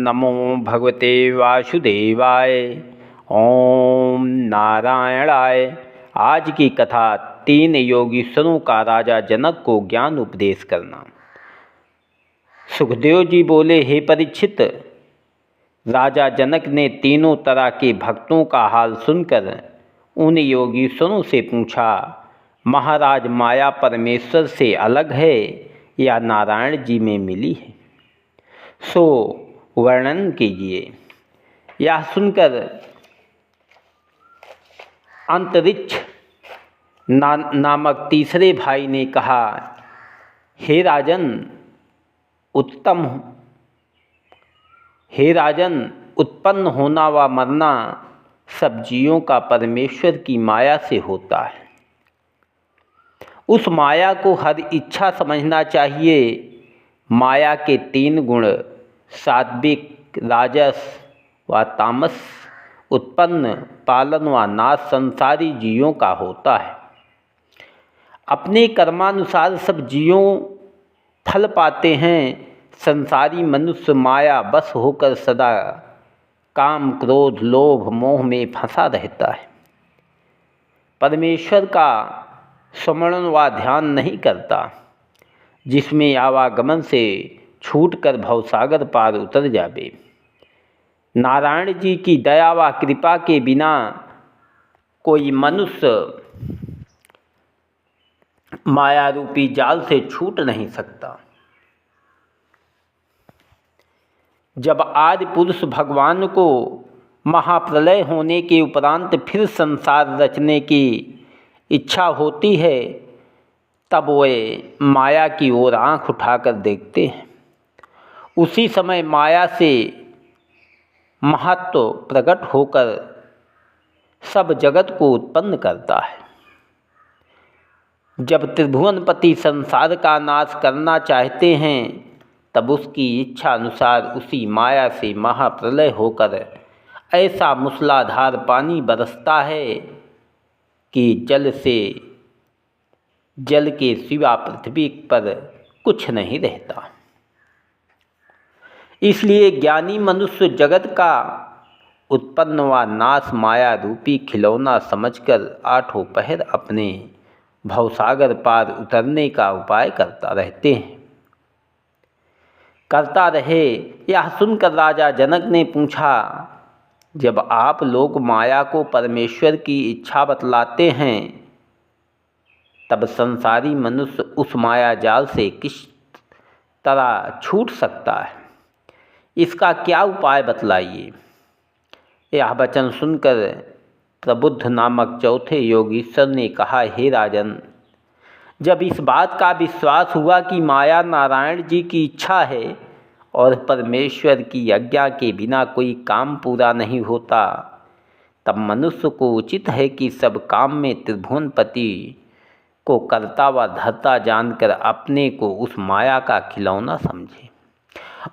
नमो भगवते वासुदेवाय। ओम नारायणाय। आज की कथा 3 योगीश्वरों का राजा जनक को ज्ञान उपदेश करना। सुखदेव जी बोले, हे परीक्षित, राजा जनक ने तीनों तरह के भक्तों का हाल सुनकर उन योगीश्वरों से पूछा, महाराज, माया परमेश्वर से अलग है या नारायण जी में मिली है? सो वर्णन कीजिए। यह सुनकर अंतरिक्ष नामक तीसरे भाई ने कहा, हे राजन, उत्पन्न होना व मरना सब जीवों का परमेश्वर की माया से होता है। उस माया को हर इच्छा समझना चाहिए। माया के 3 गुण, सात्विक, राजस व तामस, उत्पन्न, पालन व नाश संसारी जीवों का होता है। अपने कर्मानुसार सब जीवों फल पाते हैं। संसारी मनुष्य माया बस होकर सदा काम, क्रोध, लोभ, मोह में फंसा रहता है। परमेश्वर का स्मरण व ध्यान नहीं करता, जिसमें आवागमन से छूटकर भवसागर पार उतर जावे। नारायण जी की दया व कृपा के बिना कोई मनुष्य माया रूपी जाल से छूट नहीं सकता। जब आदि पुरुष भगवान को महाप्रलय होने के उपरांत फिर संसार रचने की इच्छा होती है, तब वे माया की ओर आँख उठाकर देखते हैं। उसी समय माया से महत्व प्रकट होकर सब जगत को उत्पन्न करता है। जब त्रिभुवनपति संसार का नाश करना चाहते हैं, तब उसकी इच्छा अनुसार उसी माया से महाप्रलय होकर ऐसा मूसलाधार पानी बरसता है कि जल के सिवा पृथ्वी पर कुछ नहीं रहता। इसलिए ज्ञानी मनुष्य जगत का उत्पन्न व नाश माया रूपी खिलौना समझकर 8 पहर अपने भवसागर पार उतरने का उपाय करता रहे। यह सुनकर राजा जनक ने पूछा, जब आप लोग माया को परमेश्वर की इच्छा बतलाते हैं, तब संसारी मनुष्य उस माया जाल से किस तरह छूट सकता है? इसका क्या उपाय बतलाइए। यह वचन सुनकर प्रबुद्ध नामक चौथे योगीश्वर ने कहा, हे राजन, जब इस बात का विश्वास हुआ कि माया नारायण जी की इच्छा है और परमेश्वर की आज्ञा के बिना कोई काम पूरा नहीं होता, तब मनुष्य को उचित है कि सब काम में त्रिभुवनपति को कर्ता व धर्ता जानकर अपने को उस माया का खिलौना समझे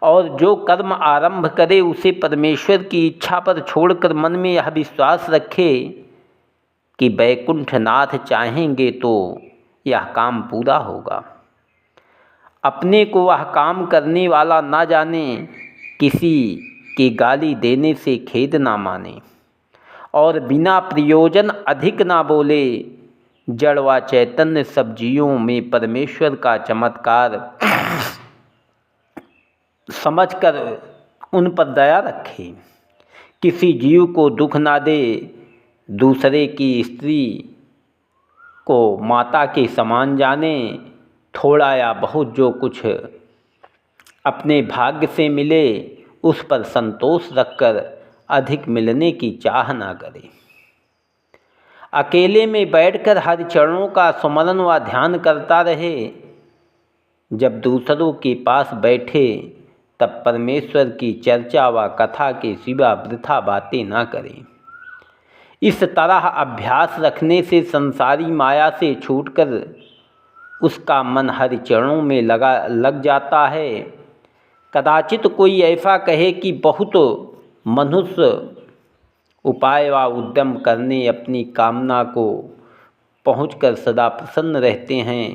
और जो कर्म आरंभ करे उसे परमेश्वर की इच्छा पर छोड़कर मन में यह विश्वास रखे कि वैकुंठनाथ चाहेंगे तो यह काम पूरा होगा। अपने को वह काम करने वाला ना जाने, किसी की गाली देने से खेद ना माने और बिना प्रयोजन अधिक ना बोले। जड़ व चैतन्य सब जीवों में परमेश्वर का चमत्कार समझकर उन पर दया रखे। किसी जीव को दुख ना दे, दूसरे की स्त्री को माता के समान जाने। थोड़ा या बहुत जो कुछ अपने भाग्य से मिले, उस पर संतोष रखकर अधिक मिलने की चाह ना करे। अकेले में बैठकर हरि चरणों का स्मरण व ध्यान करता रहे। जब दूसरों के पास बैठे, तब परमेश्वर की चर्चा व कथा के सिवा वृथा बातें ना करें। इस तरह अभ्यास रखने से संसारी माया से छूटकर उसका मन हरि चरणों में लग जाता है। कदाचित कोई ऐसा कहे कि बहुत मनुष्य उपाय व उद्यम करने अपनी कामना को पहुंचकर सदा प्रसन्न रहते हैं।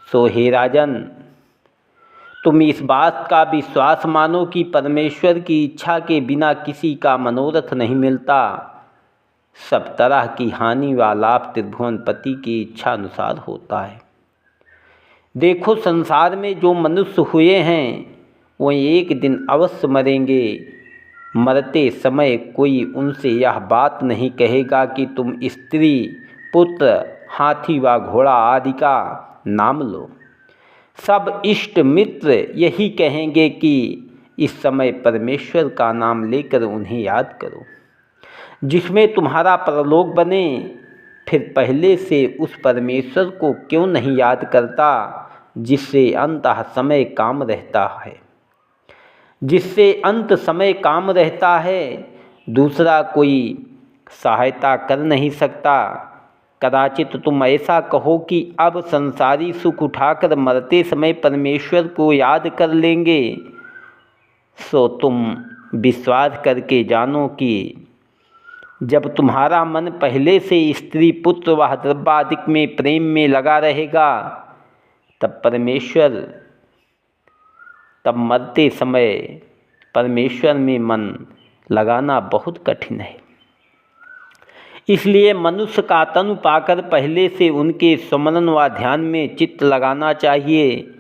सो हे राजन, तुम इस बात का विश्वास मानो कि परमेश्वर की इच्छा के बिना किसी का मनोरथ नहीं मिलता। सब तरह की हानि व लाभ त्रिभुवनपति की इच्छा अनुसार होता है। देखो, संसार में जो मनुष्य हुए हैं वो एक दिन अवश्य मरेंगे। मरते समय कोई उनसे यह बात नहीं कहेगा कि तुम स्त्री, पुत्र, हाथी व घोड़ा आदि का नाम लो। सब इष्ट मित्र यही कहेंगे कि इस समय परमेश्वर का नाम लेकर उन्हें याद करो, जिसमें तुम्हारा परलोक बने। फिर पहले से उस परमेश्वर को क्यों नहीं याद करता जिससे अंतः समय काम रहता है, जिससे अंत समय काम रहता है। दूसरा कोई सहायता कर नहीं सकता। कदाचित तुम ऐसा कहो कि अब संसारी सुख उठाकर मरते समय परमेश्वर को याद कर लेंगे। सो तुम विश्वास करके जानो कि जब तुम्हारा मन पहले से स्त्री, पुत्र व द्रव्यादिक में प्रेम में लगा रहेगा, तब मरते समय परमेश्वर में मन लगाना बहुत कठिन है। इसलिए मनुष्य का तनु पाकर पहले से उनके स्मरण व ध्यान में चित्त लगाना चाहिए,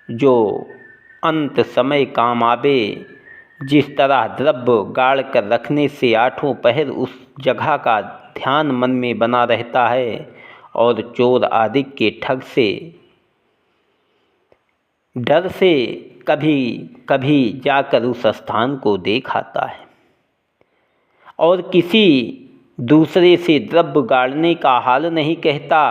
जो अंत समय काम आवे। जिस तरह द्रव्य गाड़ कर रखने से आठों पहर उस जगह का ध्यान मन में बना रहता है और चोर आदि के ठग से डर से कभी कभी जाकर उस स्थान को देख आता है, और किसी दूसरे से द्रव्य गाड़ने का हाल नहीं कहता,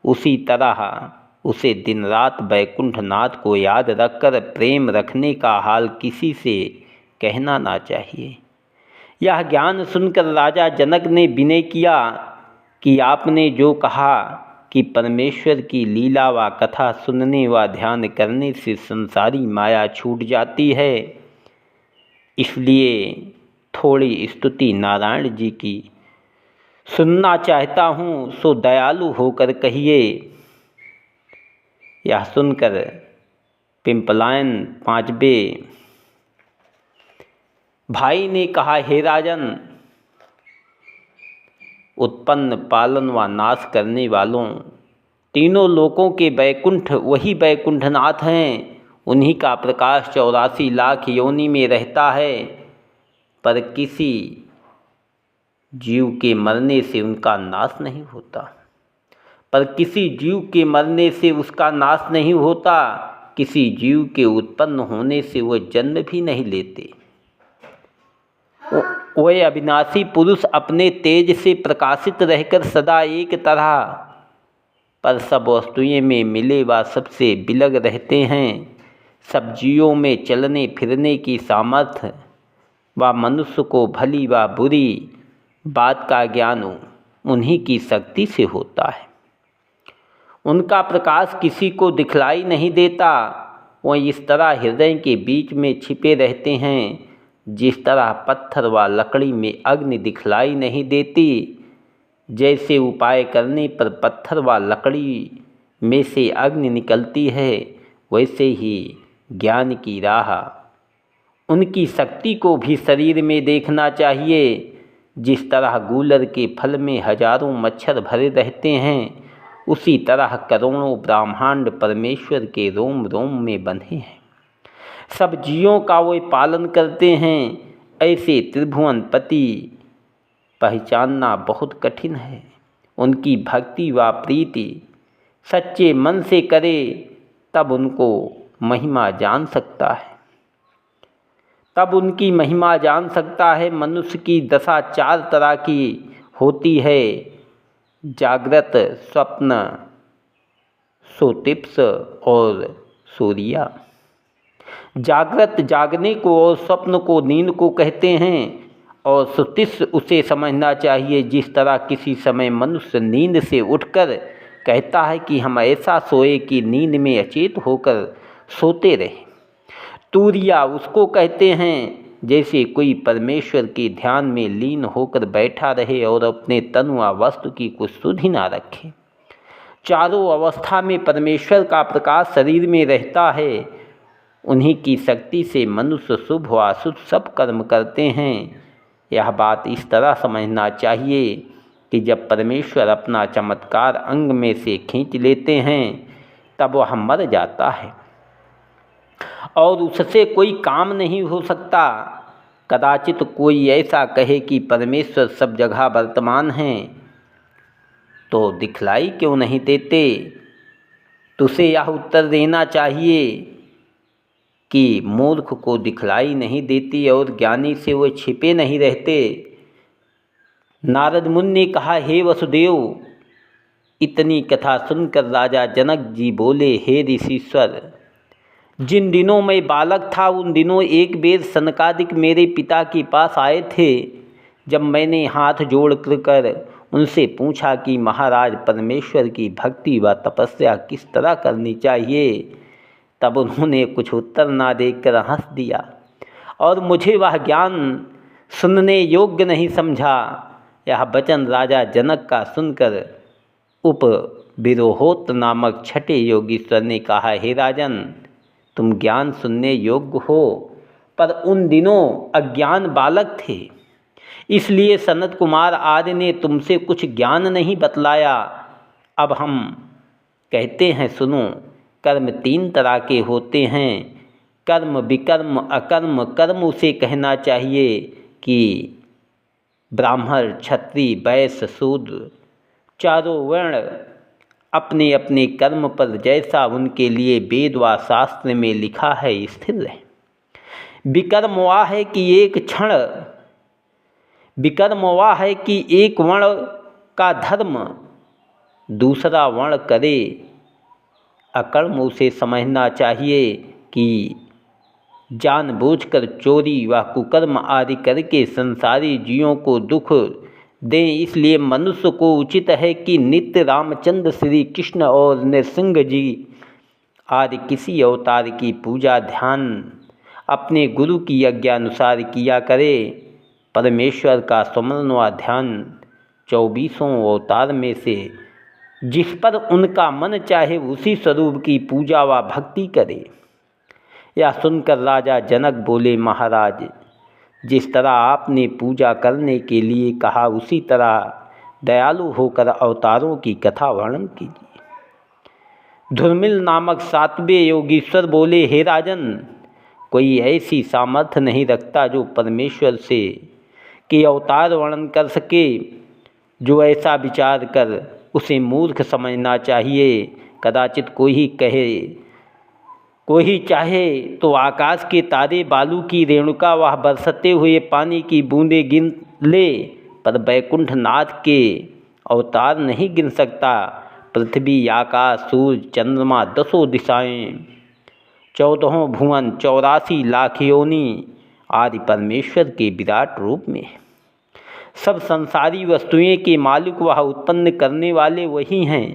उसी तरह उसे दिन रात वैकुंठनाथ को याद रखकर प्रेम रखने का हाल किसी से कहना ना चाहिए। यह ज्ञान सुनकर राजा जनक ने विनय किया कि आपने जो कहा कि परमेश्वर की लीला व कथा सुनने व ध्यान करने से संसारी माया छूट जाती है, इसलिए थोड़ी स्तुति नारायण जी की सुनना चाहता हूँ, सो दयालु होकर कहिए। यह सुनकर पिंपलायन पांचवें भाई ने कहा, हे राजन, उत्पन्न, पालन व नाश करने वालों तीनों लोकों के वैकुंठ वही वैकुंठनाथ हैं। उन्हीं का प्रकाश 84 लाख योनि में रहता है, पर किसी जीव के मरने से उनका नाश नहीं होता। किसी जीव के उत्पन्न होने से वह जन्म भी नहीं लेते। वह अविनाशी पुरुष अपने तेज से प्रकाशित रहकर सदा एक तरह पर सब वस्तुएं में मिले व सबसे बिलग रहते हैं। सब जीवों में चलने फिरने की सामर्थ्य व मनुष्य को भली व बुरी बात का ज्ञान उन्हीं की शक्ति से होता है। उनका प्रकाश किसी को दिखलाई नहीं देता। वह इस तरह हृदय के बीच में छिपे रहते हैं, जिस तरह पत्थर व लकड़ी में अग्नि दिखलाई नहीं देती। जैसे उपाय करने पर पत्थर व लकड़ी में से अग्नि निकलती है, वैसे ही ज्ञान की राह उनकी शक्ति को भी शरीर में देखना चाहिए। जिस तरह गूलर के फल में हजारों मच्छर भरे रहते हैं, उसी तरह करोड़ों ब्रह्मांड परमेश्वर के रोम रोम में बंधे हैं। सब जीवों का वे पालन करते हैं। ऐसे त्रिभुवनपति पहचानना बहुत कठिन है। उनकी भक्ति व प्रीति सच्चे मन से करे, तब उनको महिमा जान सकता है। तब उनकी महिमा जान सकता है। मनुष्य की दशा 4 तरह की होती है: जागृत, स्वप्न, सुषुप्त और सूर्या। जागृत जागने को और स्वप्न को नींद को कहते हैं, और सुषुप्त उसे समझना चाहिए जिस तरह किसी समय मनुष्य नींद से उठकर कहता है कि हम ऐसा सोए कि नींद में अचेत होकर सोते रहे। तूर्या उसको कहते हैं जैसे कोई परमेश्वर के ध्यान में लीन होकर बैठा रहे और अपने तनु व वस्तु की कुछ सुधि ना रखे। चारों अवस्था में परमेश्वर का प्रकाश शरीर में रहता है। उन्हीं की शक्ति से मनुष्य शुभ व अशुभ सब कर्म करते हैं। यह बात इस तरह समझना चाहिए कि जब परमेश्वर अपना चमत्कार अंग में से खींच लेते हैं तब वह मर जाता है और उससे कोई काम नहीं हो सकता। कदाचित कोई ऐसा कहे कि परमेश्वर सब जगह वर्तमान हैं, तो दिखलाई क्यों नहीं देते? तुझे यह उत्तर देना चाहिए कि मूर्ख को दिखलाई नहीं देती और ज्ञानी से वो छिपे नहीं रहते। नारद मुनि ने कहा, हे वसुदेव, इतनी कथा सुनकर राजा जनक जी बोले, हे ऋषीश्वर, जिन दिनों मैं बालक था उन दिनों एक बेर सनकादिक मेरे पिता के पास आए थे। जब मैंने हाथ जोड़ कर उनसे पूछा कि महाराज, परमेश्वर की भक्ति व तपस्या किस तरह करनी चाहिए, तब उन्होंने कुछ उत्तर ना देकर हंस दिया और मुझे वह ज्ञान सुनने योग्य नहीं समझा। यह वचन राजा जनक का सुनकर उपविरोहोत नामक छठे योगीश्वर ने कहा, हे राजन, तुम ज्ञान सुनने योग्य हो, पर उन दिनों अज्ञान बालक थे, इसलिए सनत कुमार आदि ने तुमसे कुछ ज्ञान नहीं बतलाया। अब हम कहते हैं, सुनो। कर्म 3 तरह के होते हैं, कर्म, विकर्म, अकर्म। कर्म उसे कहना चाहिए कि ब्राह्मण, क्षत्रिय, वैश्य, शूद्र, चारों वर्ण अपने अपने कर्म पर जैसा उनके लिए वेद व शास्त्र में लिखा है स्थिर रहे। विकर्म वह है कि एक वर्ण का धर्म दूसरा वर्ण करे। अकर्म उसे समझना चाहिए कि जानबूझकर चोरी व कुकर्म आदि करके संसारी जीवों को दुख दें। इसलिए मनुष्य को उचित है कि नित्य रामचंद्र, श्री कृष्ण और नृसिंह जी आदि किसी अवतार की पूजा ध्यान अपने गुरु की आज्ञा अनुसार किया करे। परमेश्वर का स्मरण व ध्यान 24 अवतार में से जिस पर उनका मन चाहे उसी स्वरूप की पूजा व भक्ति करे। यह सुनकर राजा जनक बोले, महाराज, जिस तरह आपने पूजा करने के लिए कहा उसी तरह दयालु होकर अवतारों की कथा वर्णन कीजिए। धुर्मिल नामक 7वें योगीश्वर बोले, हे राजन, कोई ऐसी सामर्थ्य नहीं रखता जो परमेश्वर से के अवतार वर्णन कर सके। जो ऐसा विचार कर उसे मूर्ख समझना चाहिए। कदाचित कोई चाहे तो आकाश के तारे, बालू की रेणुका व बरसते हुए पानी की बूंदें गिन ले, पर बैकुंठ नाथ के अवतार नहीं गिन सकता। पृथ्वी, आकाश, सूर्य, चंद्रमा, 10 दिशाएं, 14 भुवन, 84 लाख योनि आदि परमेश्वर के विराट रूप में सब संसारी वस्तुएं के मालिक वह उत्पन्न करने वाले वही हैं।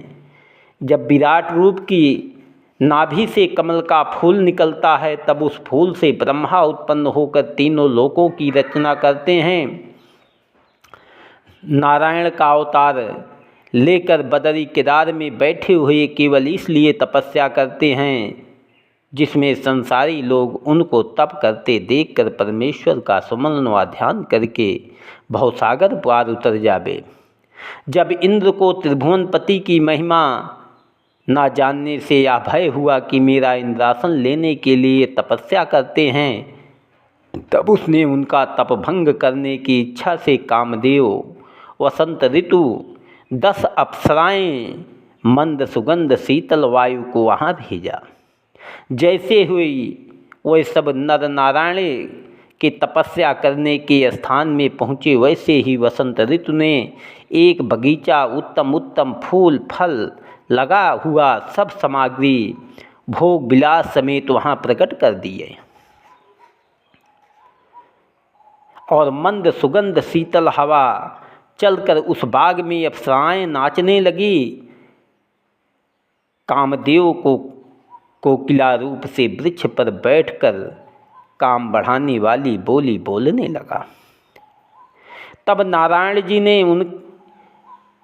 जब विराट रूप की नाभि से कमल का फूल निकलता है तब उस फूल से ब्रह्मा उत्पन्न होकर तीनों लोकों की रचना करते हैं। नारायण का अवतार लेकर बदरी केदार में बैठे हुए केवल इसलिए तपस्या करते हैं जिसमें संसारी लोग उनको तप करते देखकर परमेश्वर का स्मरण व ध्यान करके भवसागर पार उतर जावे। जब इंद्र को त्रिभुवनपति की महिमा ना जानने से यह भय हुआ कि मेरा इंद्रासन लेने के लिए तपस्या करते हैं, तब उसने उनका तप भंग करने की इच्छा से कामदेव, वसंत ऋतु, 10 अप्सराएं, मंद सुगंध शीतल वायु को वहाँ भेजा। जैसे हुई वह सब नर नारायण के तपस्या करने के स्थान में पहुँचे, वैसे ही वसंत ऋतु ने एक बगीचा, उत्तम उत्तम फूल फल लगा हुआ सब सामग्री भोग विलास समेत वहाँ प्रकट कर दिए और मंद सुगंध शीतल हवा चलकर उस बाग में अप्सराएं नाचने लगी। कामदेव को कोकिला रूप से वृक्ष पर बैठकर काम बढ़ाने वाली बोली बोलने लगा। तब नारायण जी ने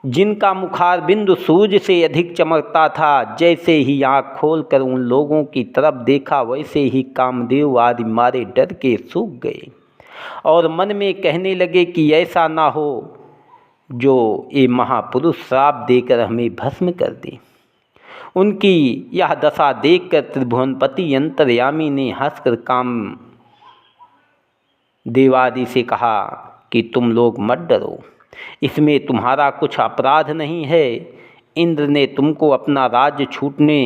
जिनका मुखार बिंदु सूर्य से अधिक चमकता था। जैसे ही आँख खोलकर उन लोगों की तरफ देखा, वैसे ही कामदेव आदि मारे डर के सूख गए और मन में कहने लगे कि ऐसा ना हो जो ये महापुरुष श्राप देकर हमें भस्म कर दे। उनकी यह दशा देखकर त्रिभुवनपति अंतर्यामी ने हंसकर काम देवादि से कहा कि तुम लोग मत डरो, इसमें तुम्हारा कुछ अपराध नहीं है। इंद्र ने तुमको अपना राज्य छूटने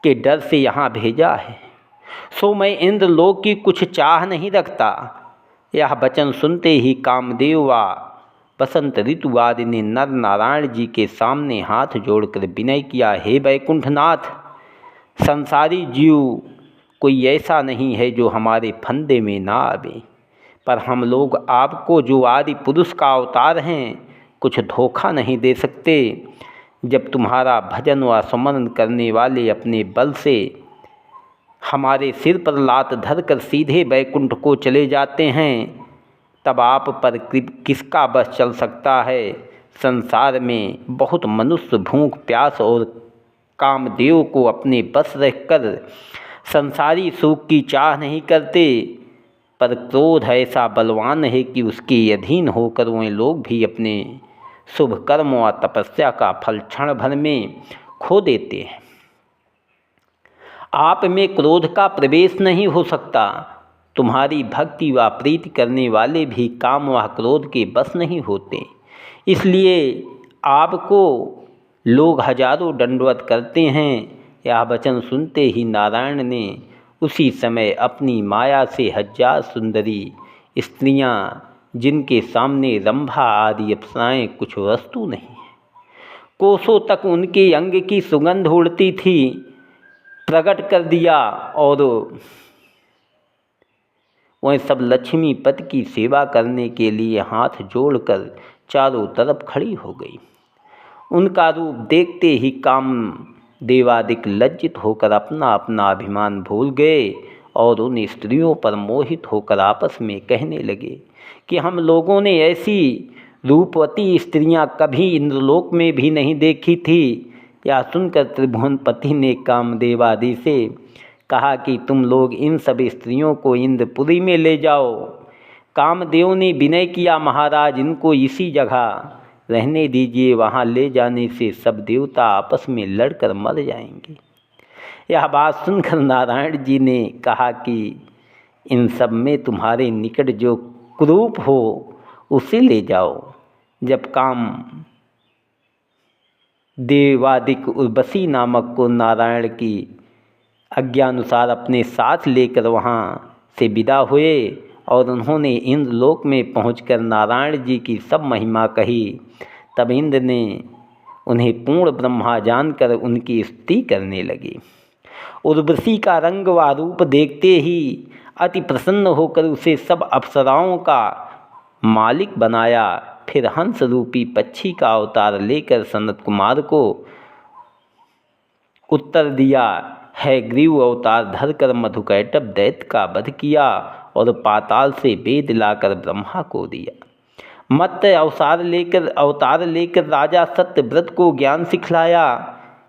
के डर से यहाँ भेजा है, सो मैं इंद्रलोक की कुछ चाह नहीं रखता। यह वचन सुनते ही कामदेव व बसंत ऋतु आदि ने नर नारायण जी के सामने हाथ जोड़कर विनय किया, हे वैकुंठनाथ, संसारी जीव कोई ऐसा नहीं है जो हमारे फंदे में ना आवे, पर हम लोग आपको जो आदि पुरुष का अवतार हैं कुछ धोखा नहीं दे सकते। जब तुम्हारा भजन व स्मरण करने वाले अपने बल से हमारे सिर पर लात धरकर सीधे वैकुंठ को चले जाते हैं, तब आप पर किसका बस चल सकता है। संसार में बहुत मनुष्य भूख प्यास और कामदेव को अपने बस रखकर संसारी सुख की चाह नहीं करते, पर क्रोध ऐसा बलवान है कि उसके अधीन होकर वे लोग भी अपने शुभ कर्म व तपस्या का फल क्षण भर में खो देते हैं। आप में क्रोध का प्रवेश नहीं हो सकता। तुम्हारी भक्ति व प्रीति करने वाले भी काम व क्रोध के बस नहीं होते, इसलिए आपको लोग हजारों दंडवत करते हैं। यह वचन सुनते ही नारायण ने उसी समय अपनी माया से हजार सुंदरी स्त्रियां, जिनके सामने रंभा आदि अप्सराएं कुछ वस्तु नहीं है, कोसों तक उनके अंग की सुगंध उड़ती थी, प्रकट कर दिया और वह सब लक्ष्मीपति की सेवा करने के लिए हाथ जोड़कर चारों तरफ खड़ी हो गई। उनका रूप देखते ही काम देवादिक लज्जित होकर अपना अपना अभिमान भूल गए और उन स्त्रियों पर मोहित होकर आपस में कहने लगे कि हम लोगों ने ऐसी रूपवती स्त्रियां कभी इंद्रलोक में भी नहीं देखी थी। यह सुनकर त्रिभुवनपति ने कामदेवादि से कहा कि तुम लोग इन सब स्त्रियों को इंद्रपुरी में ले जाओ। कामदेव ने विनय किया, महाराज इनको इसी जगह रहने दीजिए, वहाँ ले जाने से सब देवता आपस में लड़कर मर जाएंगे। यह बात सुनकर नारायण जी ने कहा कि इन सब में तुम्हारे निकट जो कुरूप हो उसे ले जाओ। जब काम देवादिक उर्वशी नामक को नारायण की आज्ञानुसार अपने साथ लेकर वहाँ से विदा हुए और उन्होंने इंद्रलोक में पहुंचकर नारायण जी की सब महिमा कही, तब इंद्र ने उन्हें पूर्ण ब्रह्मा जानकर उनकी स्तुति करने लगे। उर्वशी का रंग व रूप देखते ही अति प्रसन्न होकर उसे सब अप्सराओं का मालिक बनाया। फिर हंस रूपी पक्षी का अवतार लेकर सनत कुमार को उत्तर दिया, है ग्रीव अवतार धरकर मधुकैटभ दैत्य का वध किया और पाताल से वेद लाकर ब्रह्मा को दिया। मत्स्य अवतार लेकर राजा सत्यव्रत को ज्ञान सिखलाया।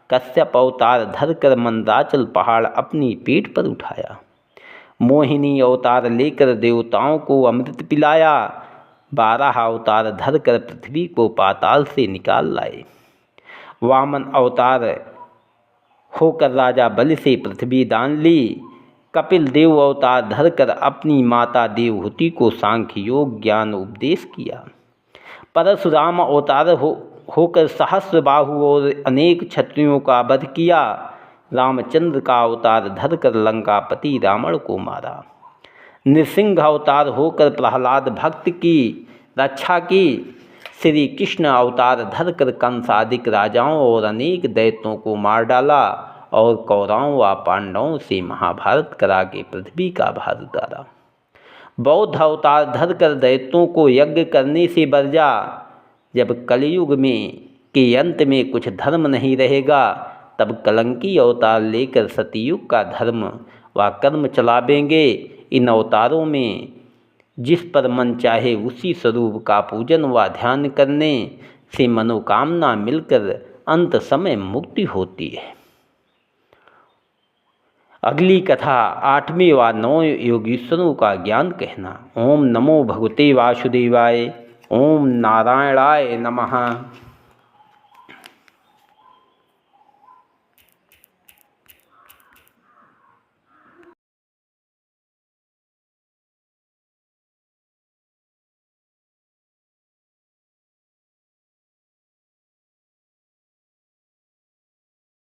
कश्यप अवतार धरकर मंदाचल पहाड़ अपनी पीठ पर उठाया। मोहिनी अवतार लेकर देवताओं को अमृत पिलाया। 12 अवतार धरकर पृथ्वी को पाताल से निकाल लाए। वामन अवतार होकर राजा बलि से पृथ्वी दान ली। कपिल देव अवतार धरकर अपनी माता देवहूति को सांख्य योग ज्ञान उपदेश किया। परशुराम अवतार होकर सहस्र बाहु और अनेक क्षत्रियों का वध किया। रामचंद्र का अवतार धरकर लंकापति रावण को मारा। नृसिंह अवतार होकर प्रहलाद भक्त की रक्षा की। श्री कृष्ण अवतार धरकर कंसादिक राजाओं और अनेक दैत्यों को मार डाला और कौरवों व पांडवों से महाभारत करा के पृथ्वी का भार उतारा। बौद्ध अवतार धरकर दैत्यों को यज्ञ करने से बरजा। जब कलयुग में के अंत में कुछ धर्म नहीं रहेगा, तब कलंकी अवतार लेकर सतयुग का धर्म व कर्म चलावेंगे। इन अवतारों में जिस पर मन चाहे उसी स्वरूप का पूजन व ध्यान करने से मनोकामना मिलकर अंत समय मुक्ति होती है। अगली कथा 8वें व 9वें योगीश्वरों का ज्ञान कहना। ओम नमो भगवते वासुदेवाय। ओम नारायणाय नमः।